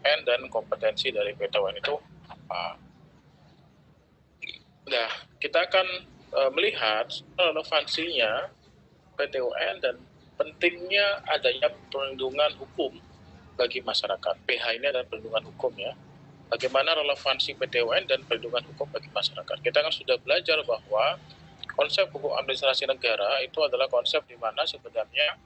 UN dan kompetensi dari PT UN itu apa. Nah, kita akan melihat relevansinya PT UN dan pentingnya adanya perlindungan hukum bagi masyarakat. PH ini adalah perlindungan hukum ya. Bagaimana relevansi PT UN dan perlindungan hukum bagi masyarakat. Kita kan sudah belajar bahwa konsep hukum administrasi negara itu adalah konsep di mana sebenarnya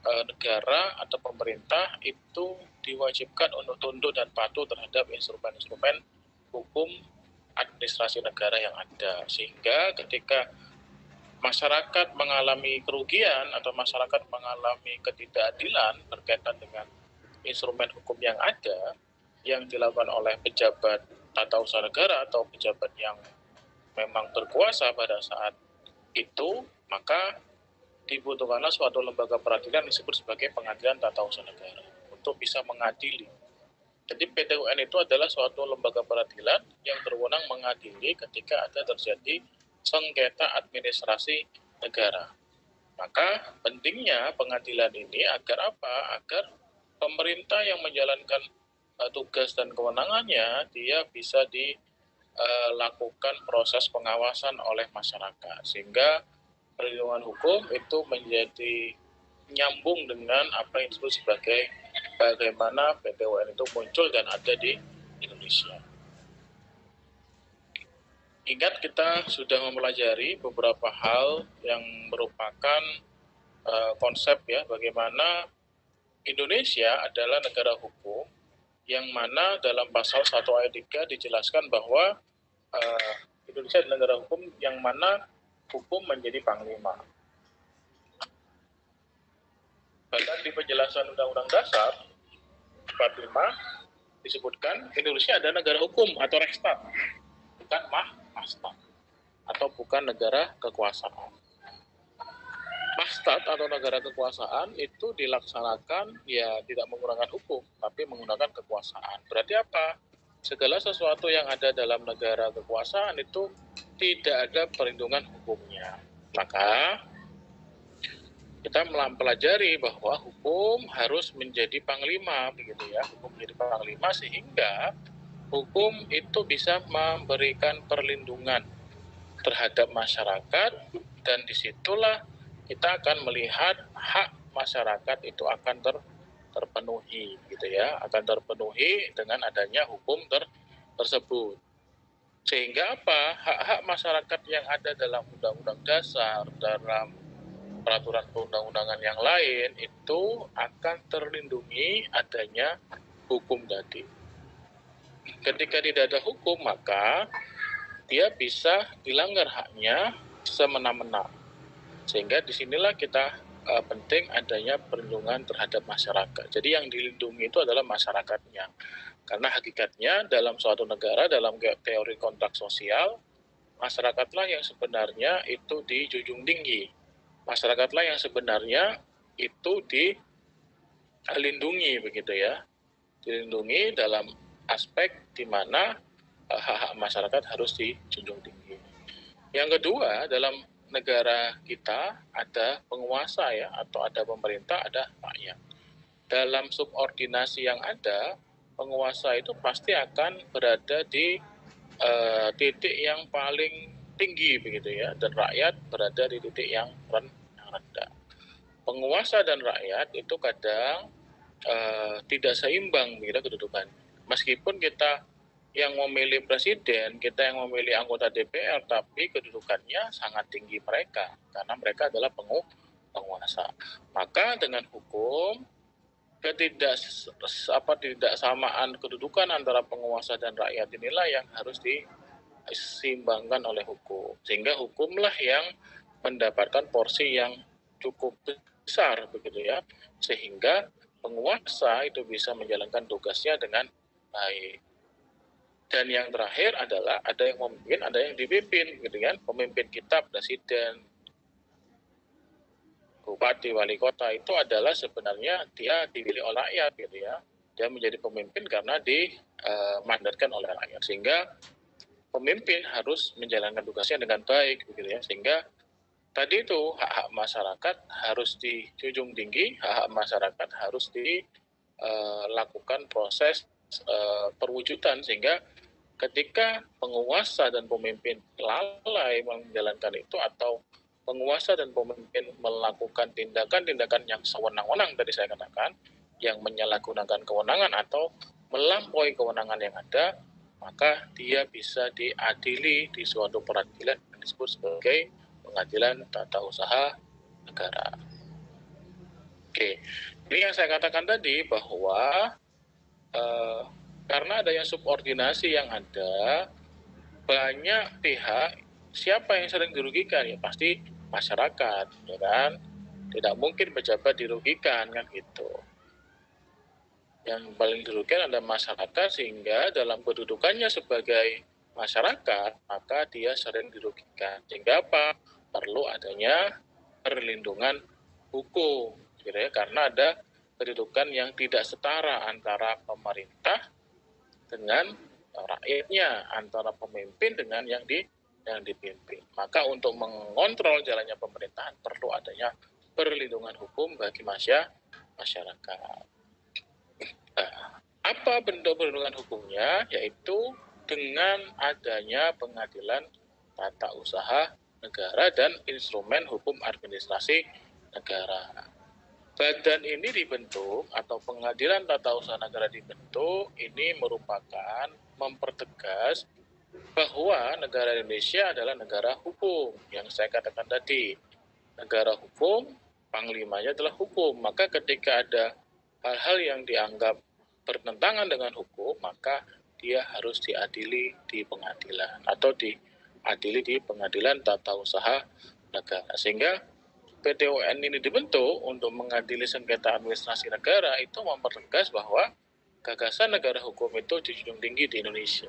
negara atau pemerintah itu diwajibkan untuk tunduk dan patuh terhadap instrumen-instrumen hukum administrasi negara yang ada. Sehingga ketika masyarakat mengalami kerugian atau masyarakat mengalami ketidakadilan berkaitan dengan instrumen hukum yang ada yang dilakukan oleh pejabat tata usaha negara atau pejabat yang memang berkuasa pada saat itu, maka dibutuhkanlah suatu lembaga peradilan disebut sebagai pengadilan tata usaha negara untuk bisa mengadili. Jadi PT UN itu adalah suatu lembaga peradilan yang berwenang mengadili ketika ada terjadi sengketa administrasi negara. Maka pentingnya pengadilan ini agar apa? Agar pemerintah yang menjalankan tugas dan kewenangannya, dia bisa dilakukan proses pengawasan oleh masyarakat. Sehingga perlindungan hukum itu menjadi nyambung dengan apa yang disebut sebagai bagaimana PT UN itu muncul dan ada di Indonesia. Ingat kita sudah mempelajari beberapa hal yang merupakan konsep ya, bagaimana Indonesia adalah negara hukum yang mana dalam pasal 1 ayat 3 dijelaskan bahwa Indonesia adalah negara hukum yang mana hukum menjadi panglima. Bahkan di penjelasan Undang-Undang Dasar 45 disebutkan Indonesia adalah negara hukum atau Rekstad, bukan Mahstad atau bukan negara kekuasaan. Mahstad atau negara kekuasaan itu dilaksanakan ya tidak menggunakan hukum, tapi menggunakan kekuasaan. Berarti apa? Segala sesuatu yang ada dalam negara kekuasaan itu tidak ada perlindungan hukumnya. Maka kita mempelajari bahwa hukum harus menjadi panglima, begitu ya. Hukum menjadi panglima sehingga hukum itu bisa memberikan perlindungan terhadap masyarakat, dan disitulah kita akan melihat hak masyarakat itu akan terpenuhi, gitu ya, akan terpenuhi dengan adanya hukum tersebut. Sehingga apa? Hak-hak masyarakat yang ada dalam Undang-Undang Dasar, dalam peraturan perundang-undangan yang lain itu akan terlindungi adanya hukum tadi. Ketika tidak ada hukum, maka dia bisa dilanggar haknya semena-mena. Sehingga disinilah kita penting adanya perlindungan terhadap masyarakat. Jadi yang dilindungi itu adalah masyarakatnya. Karena hakikatnya dalam suatu negara, dalam teori kontrak sosial, masyarakatlah yang sebenarnya itu dijunjung tinggi. Masyarakatlah yang sebenarnya itu dilindungi, begitu ya. Dilindungi dalam aspek di mana hak-hak masyarakat harus dijunjung tinggi. Yang kedua, dalam negara kita ada penguasa ya, atau ada pemerintah, ada rakyat. Dalam subordinasi yang ada, penguasa itu pasti akan berada di titik yang paling tinggi, begitu ya, dan rakyat berada di titik yang rendah. Penguasa dan rakyat itu kadang tidak seimbang, begitu kedudukan. Meskipun kita yang memilih presiden, kita yang memilih anggota DPR, tapi kedudukannya sangat tinggi mereka, karena mereka adalah penguasa. Maka dengan hukum, ketidaksamaan kedudukan antara penguasa dan rakyat inilah yang harus diseimbangkan oleh hukum. Sehingga hukumlah yang mendapatkan porsi yang cukup besar, begitu ya. Sehingga penguasa itu bisa menjalankan tugasnya dengan baik. Dan yang terakhir adalah ada yang memimpin, ada yang dipimpin, gitu kan. Pemimpin kita, presiden, bupati, wali kota itu adalah sebenarnya dia dipilih oleh rakyat, gitu ya. Dia menjadi pemimpin karena dimandatkan oleh rakyat. Sehingga pemimpin harus menjalankan tugasnya dengan baik, begitu ya. Sehingga tadi itu hak-hak masyarakat harus dijunjung tinggi, hak-hak masyarakat harus dilakukan proses perwujudan, sehingga ketika penguasa dan pemimpin lalai menjalankan itu, atau penguasa dan pemimpin melakukan tindakan-tindakan yang sewenang-wenang tadi saya katakan, yang menyalahgunakan kewenangan atau melampaui kewenangan yang ada, maka dia bisa diadili di suatu peradilan yang disebut sebagai pengadilan tata usaha negara. Oke, ini yang saya katakan tadi bahwa karena adanya subordinasi yang ada, banyak pihak, siapa yang sering dirugikan? Ya pasti masyarakat, ya kan? Tidak mungkin pejabat dirugikan, kan gitu. Yang paling dirugikan adalah masyarakat, sehingga dalam kedudukannya sebagai masyarakat, maka dia sering dirugikan. Sehingga apa? Perlu adanya perlindungan hukum, gitu ya, karena ada kedudukan yang tidak setara antara pemerintah dengan rakyatnya, antara pemimpin dengan yang dipimpin. Maka untuk mengontrol jalannya pemerintahan perlu adanya perlindungan hukum bagi masyarakat. Apa bentuk perlindungan hukumnya? Yaitu dengan adanya pengadilan tata usaha negara dan instrumen hukum administrasi negara. Badan ini dibentuk, atau pengadilan tata usaha negara dibentuk, ini merupakan mempertegas bahwa negara Indonesia adalah negara hukum. Yang saya katakan tadi, negara hukum, panglimanya adalah hukum. Maka ketika ada hal-hal yang dianggap bertentangan dengan hukum, maka dia harus diadili di pengadilan, atau diadili di pengadilan tata usaha negara. Sehingga PTUN ini dibentuk untuk mengadili sengketa administrasi negara, itu mempertegas bahwa gagasan negara hukum itu dijunjung tinggi di Indonesia.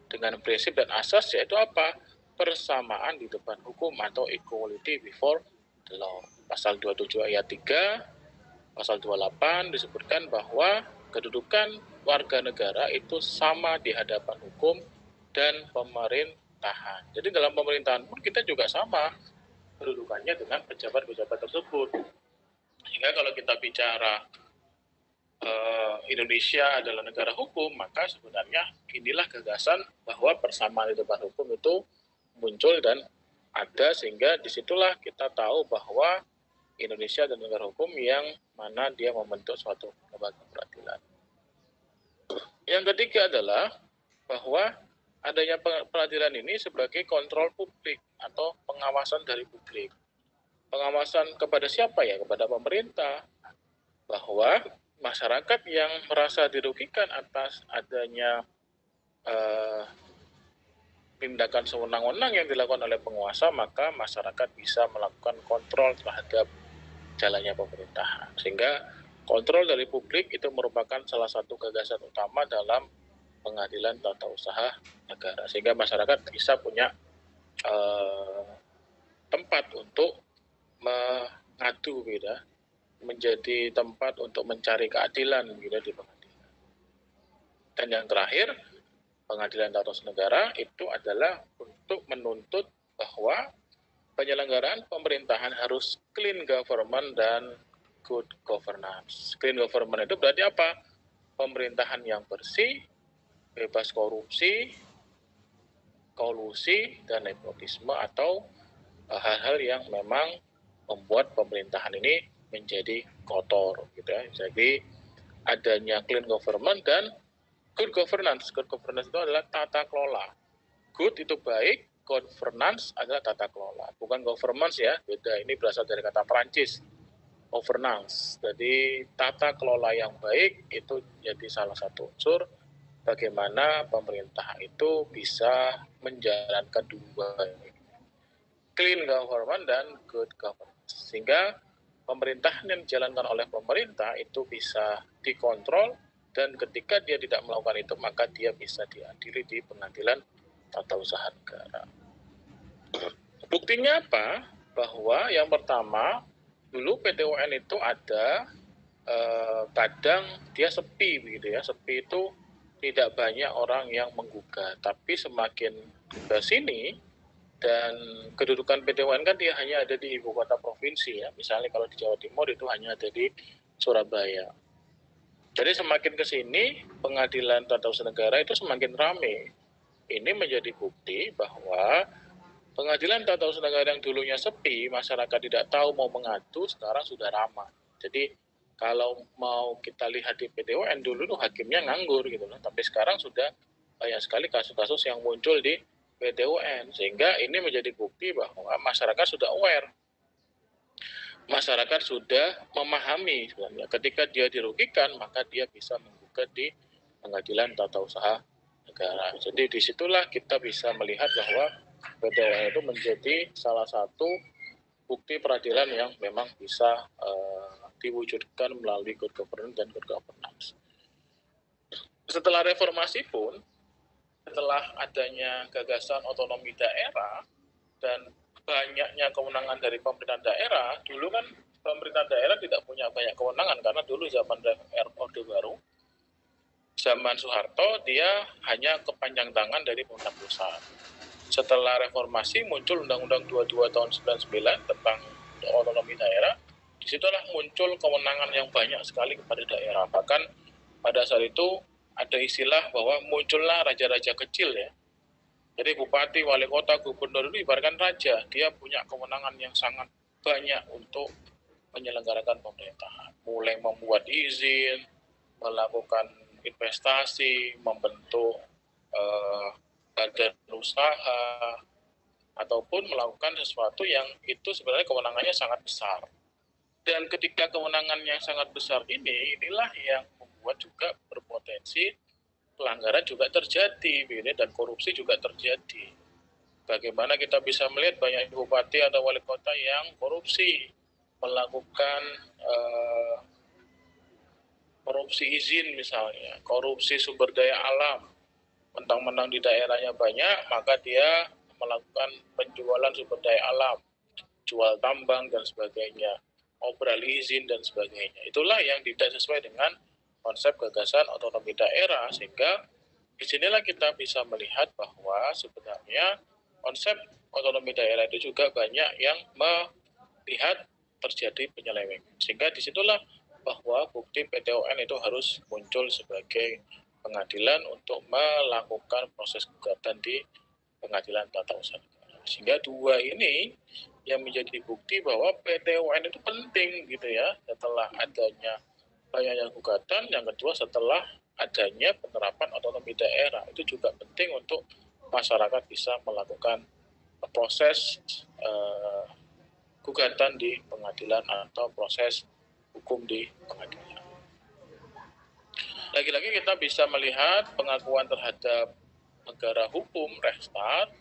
Dengan prinsip dan asas yaitu apa? Persamaan di depan hukum, atau equality before the law. Pasal 27 ayat 3, pasal 28 disebutkan bahwa kedudukan warga negara itu sama di hadapan hukum dan pemerintahan. Jadi dalam pemerintahan pun kita juga sama kedudukannya dengan pejabat-pejabat tersebut. Sehingga kalau kita bicara Indonesia adalah negara hukum, maka sebenarnya inilah gagasan bahwa persamaan di depan hukum itu muncul dan ada, sehingga disitulah kita tahu bahwa Indonesia adalah negara hukum yang mana dia membentuk suatu lembaga peradilan. Yang ketiga adalah bahwa adanya peradilan ini sebagai kontrol publik atau pengawasan dari publik. Pengawasan kepada siapa ya? Kepada pemerintah. Bahwa masyarakat yang merasa dirugikan atas adanya tindakan sewenang-wenang yang dilakukan oleh penguasa, maka masyarakat bisa melakukan kontrol terhadap jalannya pemerintahan. Sehingga kontrol dari publik itu merupakan salah satu gagasan utama dalam pengadilan tata usaha negara, sehingga masyarakat bisa punya tempat untuk mengadu, gitu, menjadi tempat untuk mencari keadilan, gitu, di pengadilan. Dan yang terakhir, pengadilan tata usaha negara itu adalah untuk menuntut bahwa penyelenggaraan pemerintahan harus clean government dan good governance. Clean government itu berarti apa? Pemerintahan yang bersih, bebas korupsi, kolusi, dan nepotisme, atau hal-hal yang memang membuat pemerintahan ini menjadi kotor, gitu ya. Jadi adanya clean government dan good governance. Good governance itu adalah tata kelola. Good itu baik, governance adalah tata kelola. Bukan governance ya, beda. Ini berasal dari kata Perancis, governance. Jadi tata kelola yang baik itu jadi salah satu unsur bagaimana pemerintah itu bisa menjalankan dua, clean government dan good governance. Sehingga pemerintahan yang dijalankan oleh pemerintah itu bisa dikontrol, dan ketika dia tidak melakukan itu, maka dia bisa diadili di pengadilan tata usaha negara. Buktinya apa? Bahwa yang pertama, dulu PTUN itu ada kadang dia sepi, begitu ya. Sepi itu tidak banyak orang yang menggugat, tapi semakin ke sini, dan kedudukan PTUN kan dia hanya ada di ibu kota provinsi ya. Misalnya kalau di Jawa Timur itu hanya ada di Surabaya. Jadi semakin ke sini pengadilan tata usaha negara itu semakin ramai. Ini menjadi bukti bahwa pengadilan tata usaha negara yang dulunya sepi, masyarakat tidak tahu mau mengadu, sekarang sudah ramai. Jadi kalau mau kita lihat di PT UN dulu tuh hakimnya nganggur gitu loh, tapi sekarang sudah banyak sekali kasus-kasus yang muncul di PT UN, sehingga ini menjadi bukti bahwa masyarakat sudah aware, masyarakat sudah memahami sebenarnya ketika dia dirugikan maka dia bisa menggugat di pengadilan tata usaha negara. Jadi disitulah kita bisa melihat bahwa PT UN itu menjadi salah satu bukti peradilan yang memang bisa diwujudkan melalui good governance dan good governance. Setelah reformasi pun, setelah adanya gagasan otonomi daerah dan banyaknya kewenangan dari pemerintahan daerah, dulu kan pemerintah daerah tidak punya banyak kewenangan karena dulu zaman Orde Baru, zaman Soeharto, dia hanya kepanjang tangan dari pemerintah pusat. Setelah reformasi muncul Undang-Undang 22 tahun 99 tentang otonomi daerah, disitulah muncul kewenangan yang banyak sekali kepada daerah. Bahkan pada saat itu ada istilah bahwa muncullah raja-raja kecil ya. Jadi bupati, wali kota, gubernur itu ibaratkan raja. Dia punya kewenangan yang sangat banyak untuk menyelenggarakan pemerintahan. Mulai membuat izin, melakukan investasi, membentuk badan usaha, ataupun melakukan sesuatu yang itu sebenarnya kewenangannya sangat besar. Dan ketika kewenangan yang sangat besar ini, inilah yang membuat juga berpotensi pelanggaran juga terjadi, dan korupsi juga terjadi. Bagaimana kita bisa melihat banyak bupati atau wali kota yang korupsi, melakukan korupsi izin misalnya, korupsi sumber daya alam, mentang-mentang di daerahnya banyak, maka dia melakukan penjualan sumber daya alam, jual tambang dan sebagainya, obral izin dan sebagainya. Itulah yang tidak sesuai dengan konsep gagasan otonomi daerah, sehingga disinilah kita bisa melihat bahwa sebenarnya konsep otonomi daerah itu juga banyak yang melihat terjadi penyelewengan. Sehingga disitulah bahwa bukti PT UN itu harus muncul sebagai pengadilan untuk melakukan proses gugatan di pengadilan tata usaha negara. Sehingga dua ini yang menjadi bukti bahwa PT UN itu penting gitu ya, setelah adanya banyaknya gugatan. Yang kedua, setelah adanya penerapan otonomi daerah, itu juga penting untuk masyarakat bisa melakukan proses gugatan di pengadilan atau proses hukum di pengadilan. Lagi-lagi kita bisa melihat pengakuan terhadap negara hukum Rechtsstaat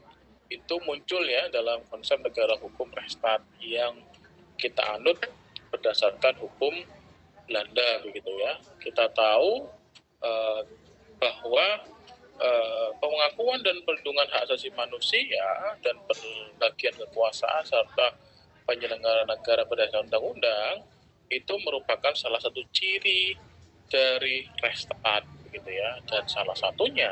itu muncul ya dalam konsep negara hukum Rechtsstaat yang kita anut berdasarkan hukum Belanda begitu ya. Kita tahu bahwa pengakuan dan perlindungan hak asasi manusia dan pembagian kekuasaan serta penyelenggara negara berdasarkan undang-undang itu merupakan salah satu ciri dari Rechtsstaat begitu ya, dan salah satunya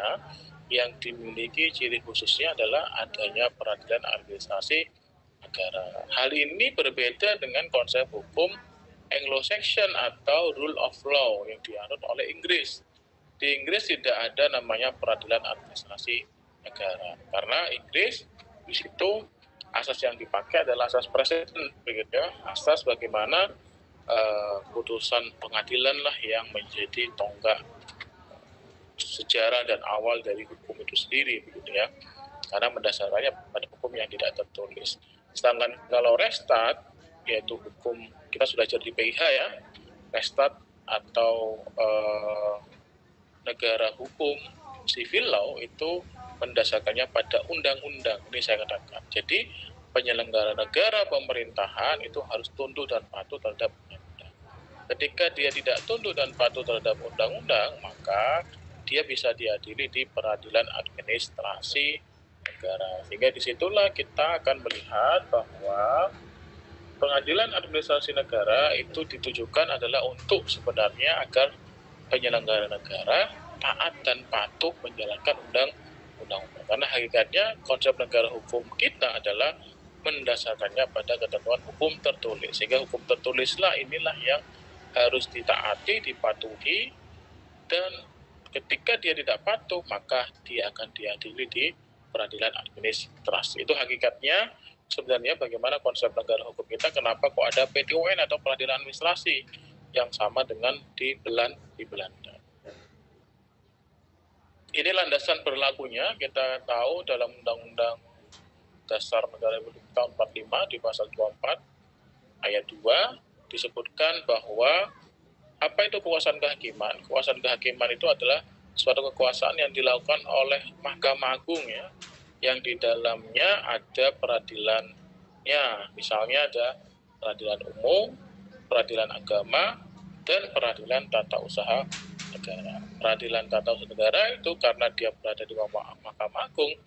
yang dimiliki ciri khususnya adalah adanya peradilan administrasi negara. Hal ini berbeda dengan konsep hukum Anglo-Saxon atau rule of law yang dianut oleh Inggris. Di Inggris tidak ada namanya peradilan administrasi negara karena Inggris di situ asas yang dipakai adalah asas presiden begitu ya, asas bagaimana putusan pengadilan lah yang menjadi tonggak sejarah dan awal dari hukum itu sendiri begitu ya, karena mendasarkannya pada hukum yang tidak tertulis. Sedangkan kalau Rechtsstaat yaitu hukum, kita sudah jadi PIH ya, Rechtsstaat atau negara hukum civil law itu mendasarkannya pada undang-undang. Ini saya katakan. Jadi penyelenggara negara pemerintahan itu harus tunduk dan patuh terhadap undang-undang. Ketika dia tidak tunduk dan patuh terhadap undang-undang, maka dia bisa diadili di peradilan administrasi negara. Sehingga disitulah kita akan melihat bahwa pengadilan administrasi negara itu ditujukan adalah untuk sebenarnya agar penyelenggara negara taat dan patuh menjalankan undang-undang. Karena hakikatnya konsep negara hukum kita adalah mendasarkannya pada ketentuan hukum tertulis. Sehingga hukum tertulislah inilah yang harus ditaati, dipatuhi dan ketika dia tidak patuh maka dia akan diadili di peradilan administrasi. Itu hakikatnya sebenarnya bagaimana konsep negara hukum kita, kenapa kok ada PT UN atau peradilan administrasi yang sama dengan di Belanda. Ini landasan berlakunya, kita tahu dalam Undang-Undang Dasar Negara Republik tahun 45 di pasal 24 ayat 2 disebutkan bahwa apa itu kekuasaan kehakiman? Kekuasaan kehakiman itu adalah suatu kekuasaan yang dilakukan oleh Mahkamah Agung ya, yang di dalamnya ada peradilannya. Misalnya ada peradilan umum, peradilan agama, dan peradilan tata usaha negara. Peradilan tata usaha negara itu karena dia berada di bawah Mahkamah Agung,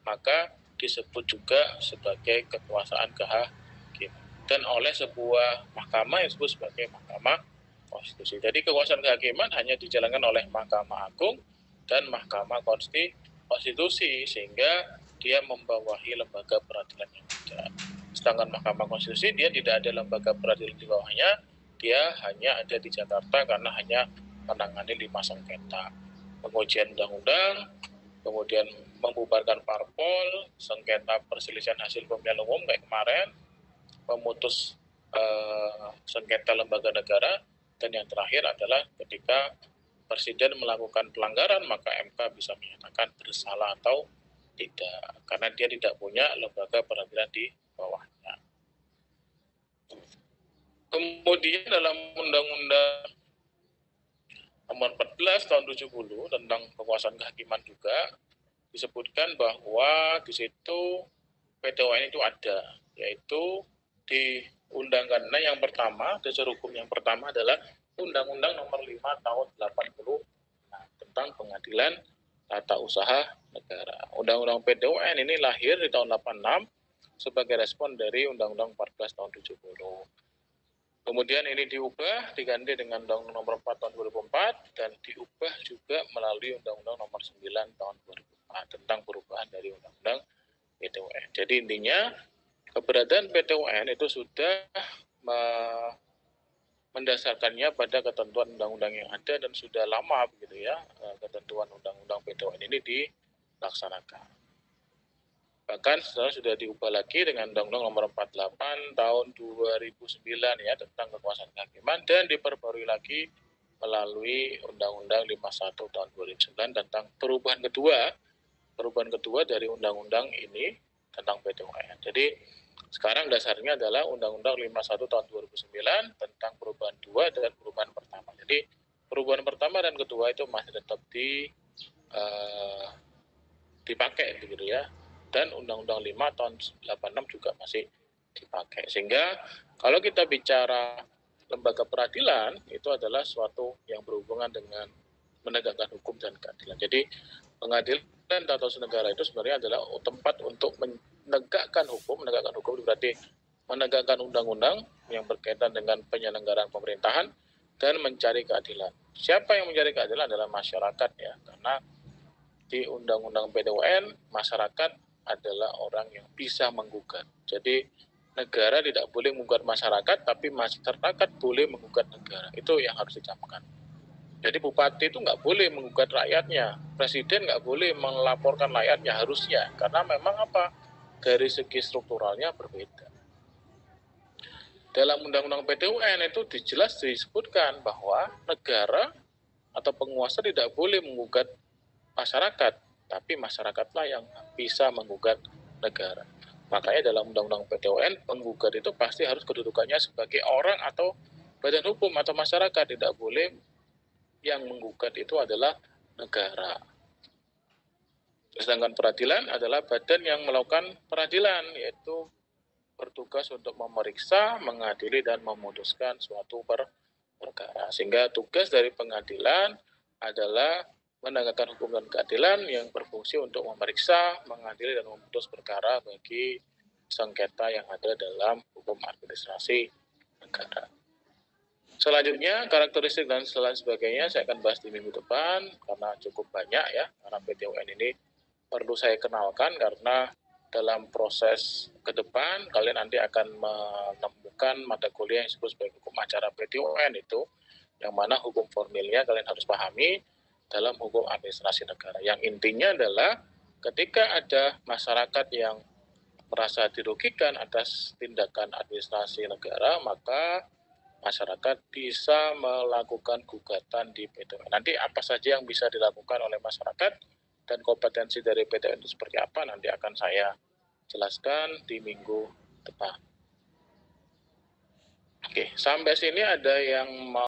maka disebut juga sebagai kekuasaan kehakiman. Dan oleh sebuah mahkamah yang disebut sebagai Mahkamah Konstitusi. Jadi kekuasaan kehakiman hanya dijalankan oleh Mahkamah Agung dan Mahkamah Konstitusi, sehingga dia membawahi lembaga peradilan yang ada. Sedangkan Mahkamah Konstitusi dia tidak ada lembaga peradilan di bawahnya, dia hanya ada di Jakarta karena hanya menangani 5 sengketa. Pengujian undang-undang, kemudian membubarkan parpol, sengketa perselisihan hasil pemilihan umum kayak kemarin, memutus sengketa lembaga negara, dan yang terakhir adalah ketika Presiden melakukan pelanggaran maka MK bisa menyatakan bersalah atau tidak, karena dia tidak punya lembaga peradilan di bawahnya. Kemudian dalam Undang-Undang Nomor 14 tahun 70 tentang kekuasaan kehakiman juga disebutkan bahwa di situ PT UN itu ada, yaitu di undang-undang yang pertama, dasar hukum yang pertama adalah Undang-Undang Nomor 5 tahun 80 tentang Pengadilan Tata Usaha Negara. Undang-Undang PT UN ini lahir di tahun 86 sebagai respon dari Undang-Undang 14 tahun 70. Kemudian ini diubah, diganti dengan Undang-Undang Nomor 4 tahun 2004 dan diubah juga melalui Undang-Undang Nomor 9 tahun 2004 tentang perubahan dari Undang-Undang PT UN. Jadi intinya keberadaan PT UN itu sudah mendasarkannya pada ketentuan undang-undang yang ada dan sudah lama begitu ya, ketentuan undang-undang PT UN ini dilaksanakan. Bahkan sudah diubah lagi dengan Undang-Undang Nomor 48 tahun 2009 ya tentang kekuasaan kehakiman, dan diperbarui lagi melalui Undang-Undang 51 tahun 2009 tentang perubahan kedua dari undang-undang ini tentang PT UN. Jadi sekarang dasarnya adalah Undang-Undang 51 tahun 2009 tentang perubahan 2 dan perubahan pertama. Jadi perubahan pertama dan kedua itu masih tetap dipakai begitu ya. Dan Undang-Undang 5 tahun 86 juga masih dipakai. Sehingga kalau kita bicara lembaga peradilan itu adalah suatu yang berhubungan dengan menegakkan hukum dan keadilan. Jadi pengadilan tata usaha negara itu sebenarnya adalah tempat untuk menegakkan hukum berarti menegakkan undang-undang yang berkaitan dengan penyelenggaraan pemerintahan dan mencari keadilan. Siapa yang mencari keadilan adalah masyarakat ya, karena di Undang-Undang PT UN masyarakat adalah orang yang bisa menggugat. Jadi negara tidak boleh menggugat masyarakat, tapi masyarakat boleh menggugat negara. Itu yang harus dicamkan. Jadi bupati itu nggak boleh menggugat rakyatnya, presiden nggak boleh melaporkan rakyatnya harusnya, karena memang apa? Dari segi strukturalnya berbeda. Dalam Undang-Undang PT UN itu jelas disebutkan bahwa negara atau penguasa tidak boleh menggugat masyarakat, tapi masyarakatlah yang bisa menggugat negara. Makanya dalam Undang-Undang PT UN, penggugat itu pasti harus kedudukannya sebagai orang atau badan hukum atau masyarakat. Tidak boleh yang menggugat itu adalah negara. Sedangkan peradilan adalah badan yang melakukan peradilan, yaitu bertugas untuk memeriksa, mengadili, dan memutuskan suatu perkara. Sehingga tugas dari pengadilan adalah menegakkan hukum dan keadilan yang berfungsi untuk memeriksa, mengadili, dan memutus perkara bagi sengketa yang ada dalam hukum administrasi negara. Selanjutnya, karakteristik dan lain sebagainya saya akan bahas di minggu depan karena cukup banyak ya, karena PT UN ini perlu saya kenalkan karena dalam proses ke depan kalian nanti akan menemukan mata kuliah yang disebut sebagai hukum acara PT UN itu Yang mana hukum formilnya kalian harus pahami dalam hukum administrasi negara. Yang intinya adalah ketika ada masyarakat yang merasa dirugikan atas tindakan administrasi negara, maka masyarakat bisa melakukan gugatan di PT UN. Nanti apa saja yang bisa dilakukan oleh masyarakat dan kompetensi dari PT UN itu seperti apa, nanti akan saya jelaskan di minggu depan. Oke, sampai sini ada yang mau